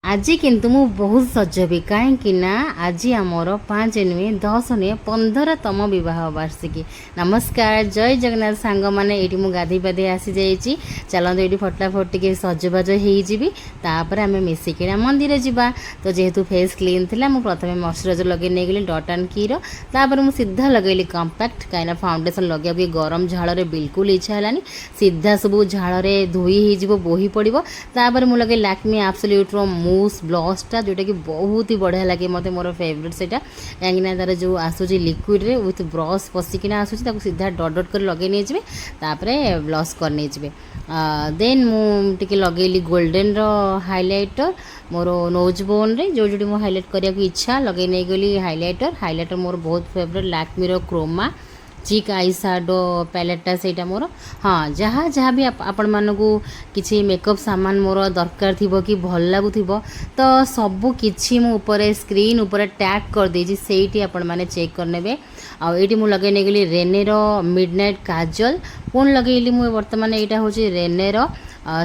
आज किंतु मु बहुत सजबी कहीं आज आमर 5 नुहे 10 नुहे 15तम बह वार्षिकी। नमस्कार जय जगन्नाथ सांग मैंने ये मुझे गाधे पाधे आसी जाइए। चलते ये फटाफट टे सजबाज होपर आम मिसिकिना मंदिर जावा। तो जेहेतु फेस क्लीन थी मुझे प्रथम मॉइस्चराइजर लगे नहीं गली डॉट एंड की तापर मुझे सीधा लगेली कंपैक्ट कहीं फाउंडेशन लगे गरम झाड़ बिल्कुल इच्छा है सीधा सब झाड़ धोई हो बोही पड़ो। तापर मुझे लगे लैक्मे एब्सोल्यूट मूस ब्लशटा जोटा कि बहुत ही बढ़िया लगे मत मोर फेवरेट से कहीं तार जो आसूँ लिक्विड रे विथ ब्रश पशिकिना आसूँ सीधा डट डट कर लगे नहीं जाए तापर ब्लश कर नहीं जाए। देन मुझे लगेली गोल्डन हाइलाइटर मोर नोज बोन रे जो जो मुझे हाइलाइट करने को इच्छा लगे नहीं गली हाइलाइटर मोर बहुत फेवरेट लैक्मे क्रोमा चिक आई साडो पैलेटा सेटा मोर। हाँ जहाँ जहाँ भी आपण मानू किसी मेकअप सामान मोर दरकार थी कि भल लगुव तो सबू किसी मुझे स्क्रीन उपर टैग कर देजी से आपण मैंने चेक करने। आईटी मुझे लगे नहीं गली रेनेर मिडनाइट काजल पुणी लगेली मुझे बर्तमान यहाँ हूँ रेनेर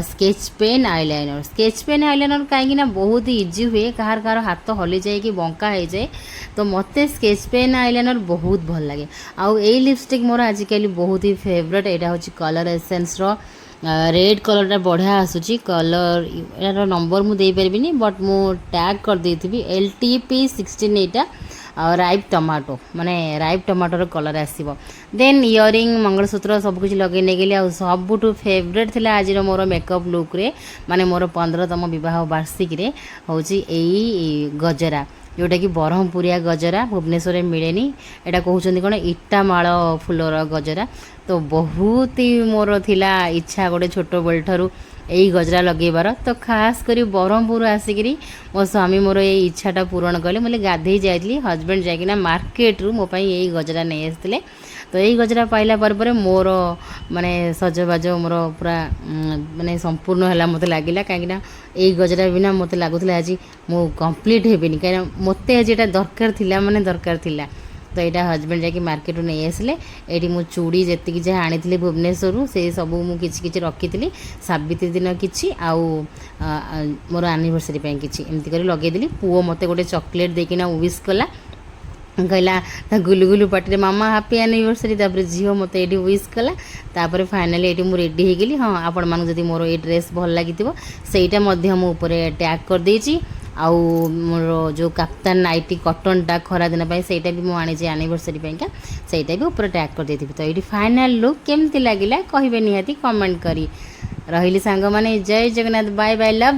स्केच पेन आईलाइनर कहीं बहुत ही इजी हुए कहार कहार हाथ हली जाए कि बंका हो जाए तो मत स्केच पेन आईलाइनर बहुत भल लगे। आउ ए लिपस्टिक मोर आजिकल बहुत ही फेवरेट यहाँ हूँ कलर एसेंस रेड कलरटा बढ़िया आसूची कलर यार नंबर मुझे पारि बट मु टैग कर देती LTP16 यहाँ राइप टमाटो माने राइप टमाटोर कलर आसो। देन इयरिंग मंगलसूत्र सबकिछ लगे नहीं गली आ सबुठ फेवरेट थिला आज मोर मेकअप लुक रे माने मोर 15तम बह वार्षिकी हूँ गजरा जोटा कि ब्रह्मपुरिया गजरा भुवनेश्वर मिलेनी एटा कहते कौन इटामाल फुलर गजरा। तो बहुत ही मोर थिला इच्छा गोटे छोट बेल ठारू यही गजरा लगेबार तो खास करी ब्रह्मपुर आसिकी मो स्वामी मोर ये इच्छाटा पूरण कले मुझे गाधे जाइली हजबैंड जाकिना मार्केट रु मो पई यही गजरा नहीं आसते। तो यही गजरा पाइला पर मोर माने सजबाज मोर पूरा माने संपूर्ण है मत लगिला कहीं यही गजरा बिना मत लगुला आज मु कंप्लीट हेबिनी कहीं मत आज यहाँ दरकार थिला माने दरकार थिला। तो यहाँ हजबैंड जाकि मार्केट नहीं आसिले ये मु चूड़ी जी जहाँ आनी भुवनेश्वर से सब मुझे रखी सावित्री दिन कि आउ मोर एनिवर्सरी किसी एमती कर लगेदी पुओ मत गोटे चॉकलेट देकिना विश कला कहला गुलुगुलु पार्टी मामा हैप्पी एनिवर्सरी तापर झील मत ये विश कला तापर फाइनाली ये मुझे रेडी हो गली। हाँ आपण मानू जदि मोर ये ड्रेस भल लगी सहीटा मुझे टैग कर देची आउ मोर जो काप्तान नाइटी कटनटा खरा दिन सहीटा भी मुझे एनिवर्सरी सहीटा भी ऊपर टैग कर देती। तो ये फाइनाल लुक केमती लगिला कहे निहाती कमेंट करी रही सांग माने जय जगन्नाथ बाय बाय लव।